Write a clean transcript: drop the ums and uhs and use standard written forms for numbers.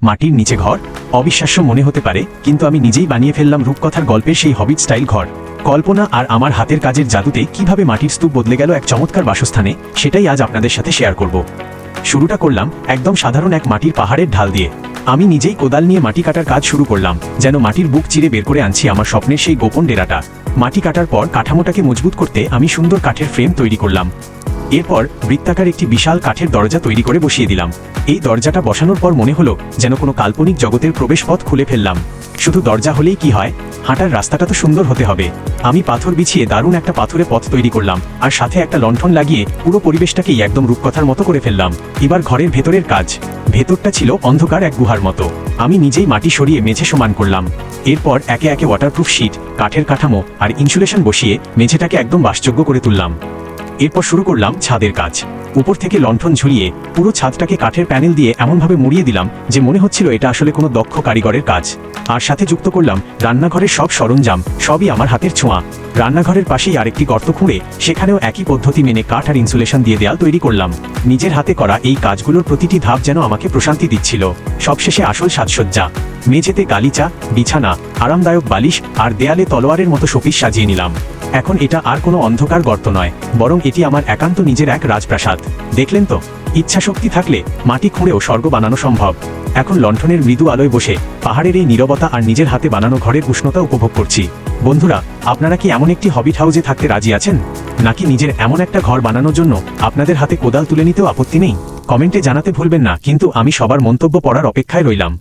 মাটির নিচে ঘর। অবিশ্বাস্য মনে হতে পারে, কিন্তু আমি নিজেই বানিয়ে ফেললাম রূপকথার গল্পের সেই হবিট স্টাইল ঘর। কল্পনা আর আমার হাতের কাজের জাদুতে কিভাবে মাটির স্তূপ বদলে গেল এক চমৎকার বাসস্থানে, সেটাই আজ আপনাদের সাথে শেয়ার করব। শুরুটা করলাম একদম সাধারণ এক মাটির পাহাড়ের ঢাল দিয়ে। আমি নিজেই কোদাল নিয়ে মাটি কাটার কাজ শুরু করলাম, যেন মাটির বুক চিরে বের করে আনছি আমার স্বপ্নের সেই গোপন ডেরাটা। মাটি কাটার পর কাঠামোটাকে মজবুত করতে আমি সুন্দর কাঠের ফ্রেম তৈরি করলাম। এরপর বৃত্তাকার একটি বিশাল কাঠের দরজা তৈরি করে বসিয়ে দিলাম। এই দরজাটা বসানোর পর মনে হলো যেন কোনো কাল্পনিক জগতের প্রবেশপথ খুলে ফেললাম। শুধু দরজা হলেই কি হয়, হাঁটার রাস্তাটা তো সুন্দর হতে হবে। আমি পাথর বিছিয়ে দারুণ একটা পাথুরে পথ তৈরি করলাম, আর সাথে একটা লণ্ঠন লাগিয়ে পুরো পরিবেশটাকেই একদম রূপকথার মতো করে ফেললাম। এবার ঘরের ভেতরের কাজ। ভেতরটা ছিল অন্ধকার এক গুহার মতো। আমি নিজেই মাটি সরিয়ে মেঝে সমান করলাম। এরপর একে একে ওয়াটারপ্রুফ শিট, কাঠের কাঠামো আর ইনসুলেশন বসিয়ে মেঝেটাকে একদম বাসযোগ্য করে তুললাম। এরপর শুরু করলাম ছাদের কাজ। উপর থেকে লণ্ঠন ঝুলিয়ে পুরো ছাদটাকে কাঠের প্যানেল দিয়ে এমনভাবে মুড়িয়ে দিলাম যে মনে হচ্ছিল এটা আসলে কোনো দক্ষ কারিগরের কাজ। আর সাথে যুক্ত করলাম রান্নাঘরের সব সরঞ্জাম, সবই আমার হাতের ছোঁয়া। রান্নাঘরের পাশেই আরেকটি গর্ত খুঁড়ে সেখানেও একই পদ্ধতি মেনে কাঠ আর ইনসুলেশন দিয়ে দেয়াল তৈরি করলাম। নিজের হাতে করা এই কাজগুলোর প্রতিটি ধাপ যেন আমাকে প্রশান্তি দিচ্ছিল। সবশেষে আসল সাজসজ্জা। মেঝেতে গালিচা, বিছানা, আরামদায়ক বালিশ আর দেয়ালে তলোয়ারের মতো শোপিস সাজিয়ে নিলাম। এখন এটা আর কোনো অন্ধকার গর্ত নয়, বরং এটি আমার একান্ত নিজের এক রাজপ্রাসাদ। দেখলেন তো, ইচ্ছাশক্তি থাকলে মাটি খুঁড়েও স্বর্গ বানানো সম্ভব। এখন লণ্ঠনের মৃদু আলোয় বসে পাহাড়ের এই নীরবতা আর নিজের হাতে বানানো ঘরের উষ্ণতা উপভোগ করছি। বন্ধুরা, আপনারা কি এমন একটি হবিট হাউসে থাকতে রাজি আছেন? নাকি নিজের এমন একটা ঘর বানানোর জন্য আপনাদের হাতে কোদাল তুলে নিতেও আপত্তি নেই? কমেন্টে জানাতে ভুলবেন না, কিন্তু আমি সবার মন্তব্য পড়ার অপেক্ষায় রইলাম।